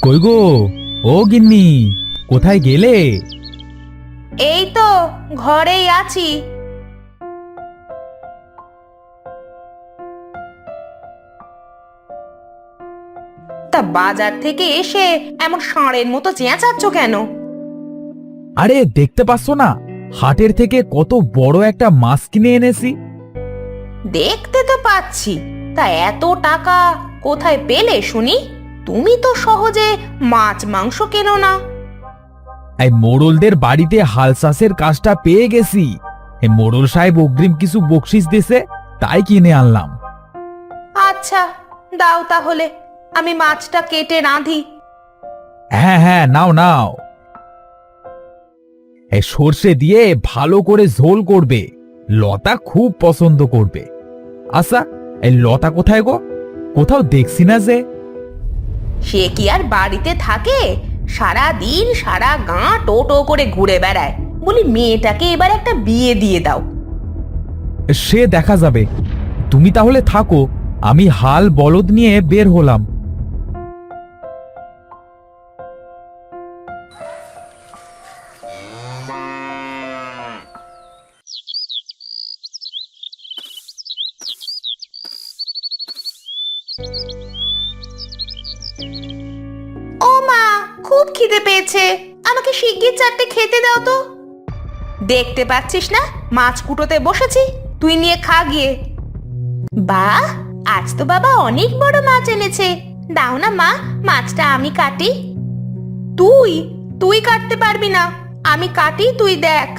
কই গো, ও গিন্নি, কোথায় গেলে? এই তো ঘরেই আছি। তা বাজার থেকে এসে এমন ষাঁড়ের মতো চেঁচাচ্ছ কেন? আরে দেখতে পাচ্ছ না, হাটের থেকে কত বড় একটা মাছ কিনে এনেছি। দেখতে তো পাচ্ছি, তা এত টাকা কোথায় পেলে শুনি? তুমি তো সহজে মাছ মাংস কেনো না। এই মোড়লদের বাড়িতে হাল চাষের কাজটা পেয়ে গেছি। এই মোড়ল সাহেব অগ্রিম কিছু বকশিস দিছে, তাই কিনে আনলাম। আচ্ছা, দাও তাহলে, আমি মাছটা কেটে রাঁধি। হ্যাঁ হ্যাঁ, নাও নাও। এই সর্ষে দিয়ে ভালো করে ঝোল করবে, লতা খুব পছন্দ করবে। আচ্ছা, এই লতা কোথায় গো? কোথাও দেখছি না যে। সে কি আর বাড়িতে থাকে? সারা দিন সারা গাঁ টো করে ঘুরে বেড়ায়। বলি মেয়েটাকে এবার একটা বিয়ে দিয়ে দাও। সে দেখা যাবে, তুমি তাহলে থাকো, আমি হাল বলদ নিয়ে বের হলাম। ও মা, খুব খিদে পেয়েছে, আমাকে শিগগির চারটে খেতে দাও তো। দেখতে পাচ্ছিস না মাছ কুটোতে বসেছি, তুই নিয়ে খা গিয়ে। বাহ, আজ তো বাবা অনেক বড় মাছ এনেছে। দাও না মা, মাছটা আমি কাটি। তুই তুই কাটতে পারবি না, আমি কাটি, তুই দেখ।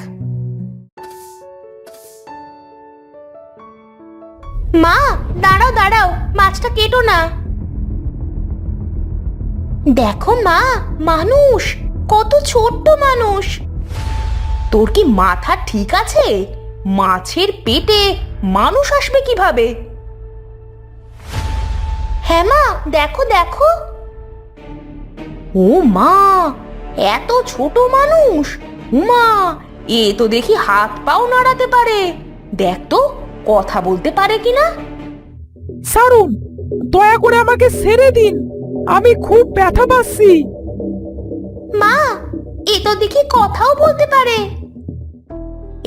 মা, দাঁড়াও দাঁড়াও, মাছটা কেটো না। দেখো মা, মানুষ, কত ছোট্ট মানুষ। তোর কি মাথা ঠিক আছে? মাছের পেটে মানুষ আসবে কিভাবে? হ্যাঁ মা, দেখো দেখো। ও মা, এত ছোট মানুষ! উমা, এ তো দেখি হাত পাও নাড়াতে পারে। দেখ তো কথা বলতে পারে কিনা। ছাড়ুন, দয়া করে আমাকে ছেড়ে দিন, আমি খুব ব্যথা পাচ্ছি। মা, এ তো দেখি কথাও বলতে পারে।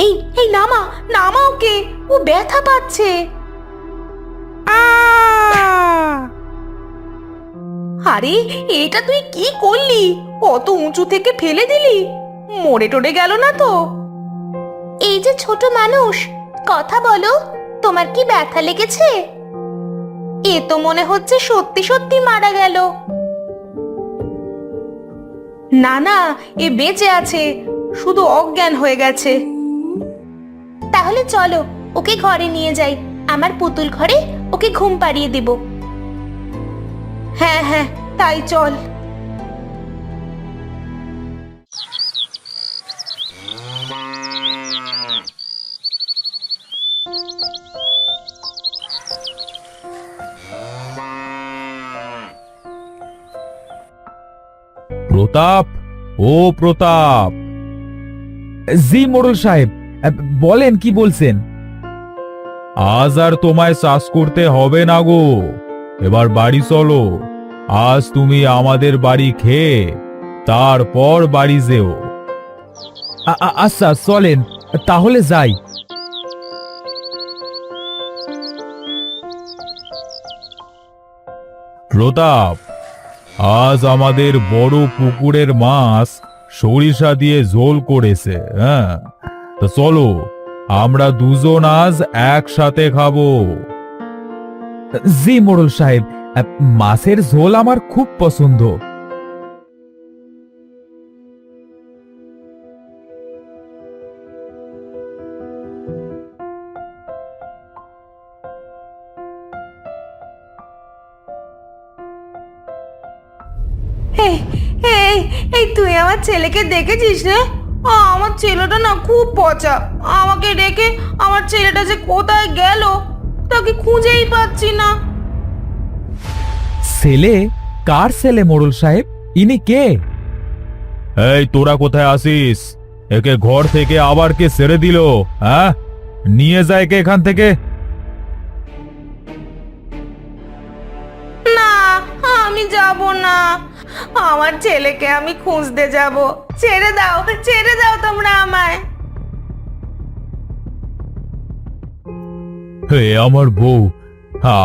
এই এই নামা, নামা ওকে, ও ব্যথা পাচ্ছে। আরে, এটা তুই কি করলি? অত উঁচু থেকে ফেলে দিলি, মরে টরে গেল না তো? এই যে ছোট মানুষ, কথা বলো, তোমার কি ব্যথা লেগেছে? এ তো মনে হচ্ছে সত্যি সত্যি মারা গেল। না না, এ বেঁচে আছে, শুধু অজ্ঞান হয়ে গেছে। তাহলে চলো, ওকে ঘরে নিয়ে যাই, আমার পুতুল ঘরে ওকে ঘুম পাড়িয়ে দেব। হ্যাঁ হ্যাঁ, তাই চল। প্রতাপ, ও প্রতাপ। জি মোড়ল সাহেব, বলেন কি বলছেন? আজ আর তোমায় চাষ করতে হবে না গো, এবার বাড়ি চলো। আজ তুমি আমাদের বাড়ি খেয়ে তারপর বাড়ি যেও। আচ্ছা চলেন, তাহলে যাই। প্রতাপ, আজ আমাদের বড় পুকুরের মাছ সরিষা দিয়ে ঝোল করেছে। হ্যাঁ, তো চলো, আমরা দুজন আজ একসাথে খাবো। জি মোড়ল সাহেব, মাছের ঝোল আমার খুব পছন্দ। এই এই এই, তুই আমার ছেলেকে দেখেছিস রে? আমার ছেলেটা না খুব পচা। আমাকে রেখে আমার ছেলেটা যে কোথায় গেল, তাকে খুঁজেই পাচ্ছি না। ছেলে? কার ছেলে মোড়ল সাহেব? ইনি কে? এই তোরা কোথায় আসিস? একে ঘর থেকে আবার কে ছেড়ে দিল? হ্যাঁ, নিয়ে যায় কে এখান থেকে। না, আমি যাব না, আমার ছেলেকে আমি খুঁজতে যাব। ছেড়ে দাও তোমরা আমায়। হে আমার বউ,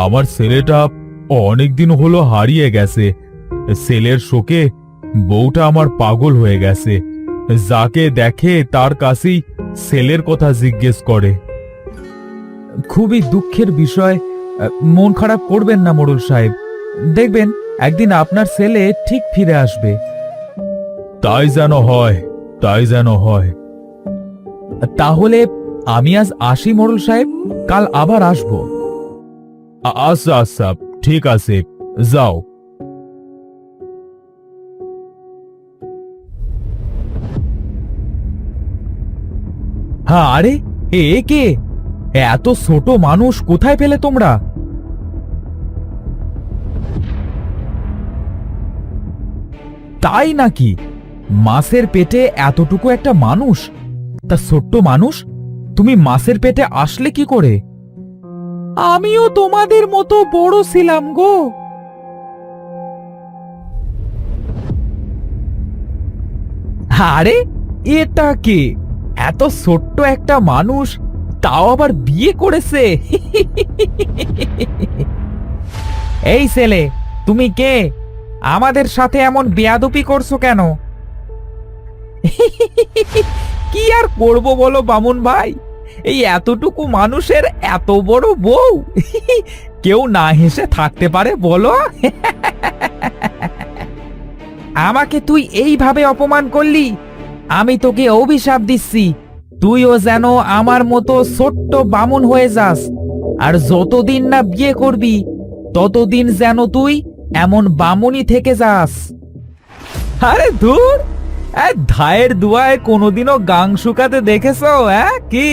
আমার ছেলেটা অনেকদিন হলো হারিয়ে গেছে। ছেলের শোকে বউটা আমার পাগল হয়ে গেছে। যাকে দেখে তার কাছেই ছেলের কথা জিজ্ঞেস করে। খুবই দুঃখের বিষয়। মন খারাপ করবেন না মোড়ল সাহেব, দেখবেন একদিন আপনার ছেলে ঠিক ফিরে আসবে। তাই যেন হয়, তাই যেন হয়। তাহলে আমি আজ আসি মোড়ল সাহেব, কাল আবার আসব। আচ্ছা আচ্ছা, ঠিক আছে, যাও। হ্যাঁ, আরে এ কে? এত ছোট মানুষ কোথায় পেলে তোমরা? তাই নাকি? মাছের পেটে এতটুকু একটা মানুষ? তা ছোট্ট মানুষ, তুমি মাছের পেটে আসলে কি করে? আমিও তোমাদের মতো বড় ছিলাম গো। আরে এটা কে? এত ছোট্ট একটা মানুষ, তাও আবার বিয়ে করেছে। এই ছেলে, তুমি কে? আমাদের সাথে এমন বেয়াদবি করছো কেন? কি আর করব বলো বামুন ভাই, এই এতটুকু মানুষের এত বড় বউ, কেউ না হেসে থাকতে পারে বলো? আমাকে তুই এইভাবে অপমান করলি, আমি তোকে অভিশাপ দিচ্ছি, তুইও যেন আমার মতো ছোট্ট বামুন হয়ে যাস, আর যতদিন না বিয়ে করবি ততদিন যেন তুই এমন বামুনই থেকে যাস। আরে ধুর, ধায়ের দুয়ায় কোনোদিনও গাং শুকাতে দেখেছো কি?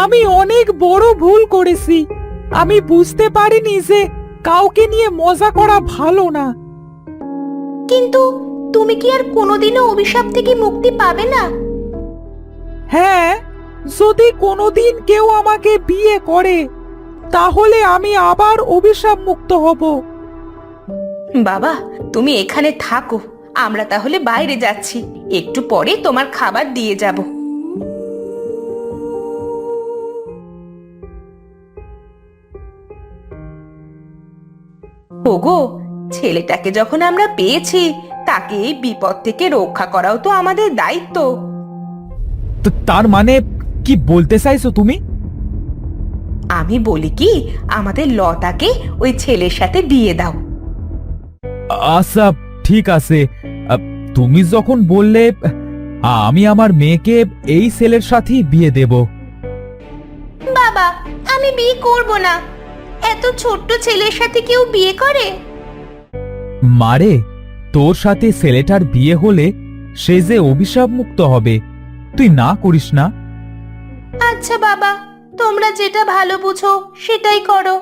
আমি অনেক বড় ভুল করেছি। আমি বুঝতে পারিনি যে কাউকে নিয়ে মজা করা ভালো না। কিন্তু তুমি কি আর কোনোদিনও অভিশাপ থেকে মুক্তি পাবে না? হ্যাঁ, যদি কোনোদিন কেউ আমাকে বিয়ে করে তাহলে আমি আবার অভিশাপ মুক্ত হব। বাবা, তুমি এখানে থাকো, আমরা তাহলে বাইরে যাচ্ছি, একটু পরে তোমার খাবার দিয়ে যাব। ওগো, ছেলেটাকে যখন আমরা পেয়েছি, তাকে এই বিপদ থেকে রক্ষা করাও তো আমাদের দায়িত্ব। তার মানে কি বলতে চাইছো তুমি? আমি বলি কি, আমাদের লতাকে ওই ছেলের সাথে বিয়ে দাও। আচ্ছা, ঠিক আছে। তুমি যখন বললে, আমি আমার মেয়েকে এই ছেলের সাথেই বিয়ে দেব। বাবা, আমি বিয়ে করব না। এত ছোট্ট ছেলের সাথে কেউ বিয়ে করে? মারে, তোর সাথে ছেলেটার বিয়ে হলে সে যে অভিশাপ মুক্ত হবে, তুই না করিস না। আচ্ছা বাবা, তোমরা যেটা ভালো বুঝো সেটাই করো।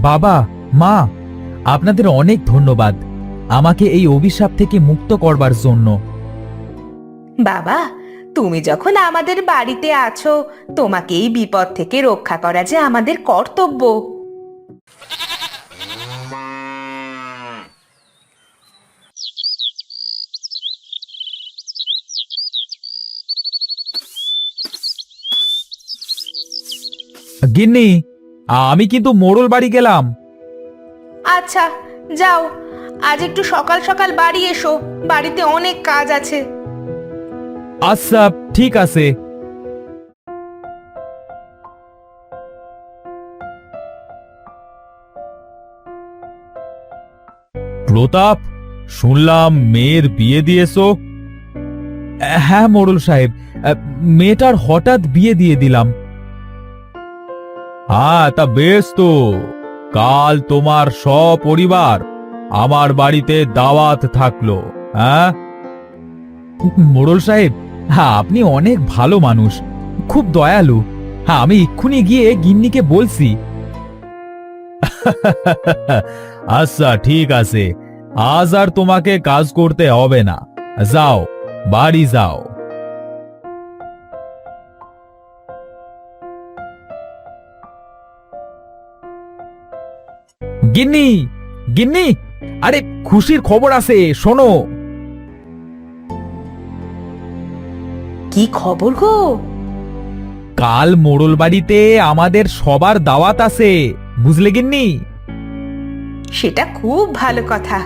বাবা, মা, আপনাদের অনেক ধন্যবাদ আমাকে এই অভিশাপ থেকে মুক্ত করবার জন্য। বাবা, তুমি যখন আমাদের বাড়িতে আছো, তোমাকে এই বিপদ থেকে রক্ষা করা যে আমাদের কর্তব্য। গিন্নি, আমি কিন্তু মোড়ল বাড়ি গেলাম। আচ্ছা, যাও, আজ একটু সকাল সকাল বাড়ি এসো, বাড়িতে অনেক কাজ আছে। আচ্ছা, ঠিক আছে। প্রতাপ, শুনলাম মেয়ের বিয়ে দিয়েছো? হ্যাঁ মোড়ল সাহেব, মেয়েটার হঠাৎ বিয়ে দিয়ে দিলাম। হ্যাঁ, তা বেশ তো। কাল তোমার সপরিবার আমার বাড়িতে দাওয়াত থাকলো। হ্যাঁ মোড়ল সাহেব, হ্যাঁ আপনি অনেক ভালো মানুষ, খুব দয়ালু। হ্যাঁ আমি এক্ষুনি গিয়ে গিন্নিকে বলছি। আচ্ছা ঠিক আছে, আজ আর তোমাকে কাজ করতে হবে না, যাও বাড়ি যাও। গিন্নি, গিন্নি, আরে খুশির খবর আছে, শোনো। কি খবর গো? কাল মোড়ল বাড়িতে আমাদের সবার দাওয়াত আছে, বুঝলে গিন্নি? সেটা খুব ভালো কথা।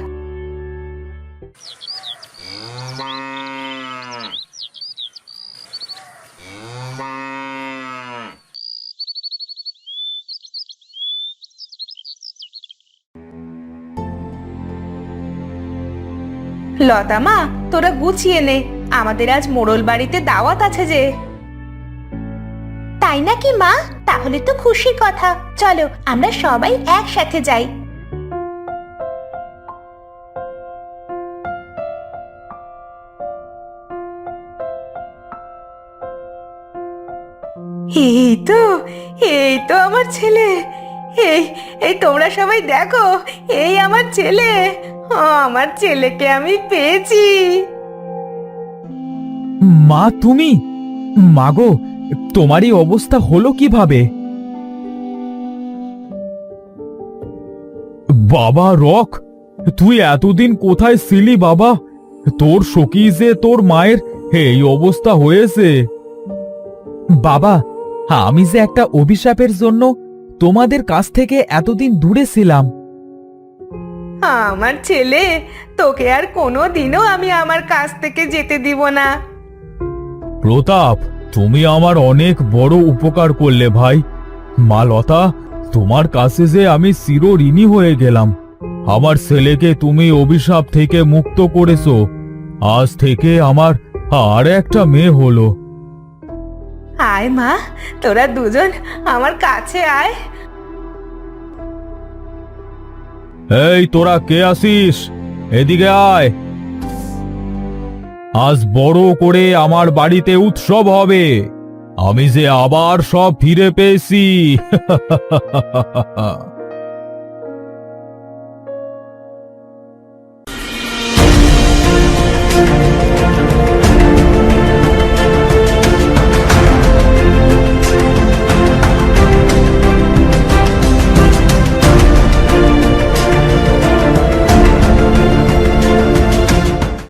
লতা মা, তোরা গুছিয়ে নে, আমাদের আজ মোড়ল বাড়িতে দাওয়াত আছে যে। তাই নাকি মা? তাহলে তো খুশির কথা, চলো আমরা সবাই একসাথে যাই। এই তো, এই তো আমার ছেলে। এই এই তোমরা সবাই দেখো, এই আমার ছেলে। আমার ছেলেকে আমি পেয়েছি। মা তুমি? মাগো, তোমারই অবস্থা হলো কিভাবে? বাবা রক, তুই এতদিন কোথায় ছিলি বাবা? তোর শোকিজে তোর মায়ের এই অবস্থা হয়েছে। বাবা, আমি যে একটা অভিশাপের জন্য তোমাদের কাছ থেকে এতদিন দূরে ছিলাম। আমার ছেলে, তোকে আর কোনোদিনও আমি আমার কাছ থেকে যেতে দিব না। প্রতাপ, তুমি আমার অনেক বড় উপকার করলে ভাই। মা লতা, তোমার কাছে যে আমি চিরঋণী হয়ে গেলাম। আমার ছেলেকে তুমি অভিশাপ থেকে মুক্ত করেছো। আজ থেকে আমার আর একটা মেয়ে হলো। আয় মা, তোরা দুজন আমার কাছে আয়। এই তোরা কে আসিস? এদিকে আয়। আজ বড় করে আমার বাড়িতে উৎসব হবে। আমি যে আবার সব ফিরে পেয়েছি।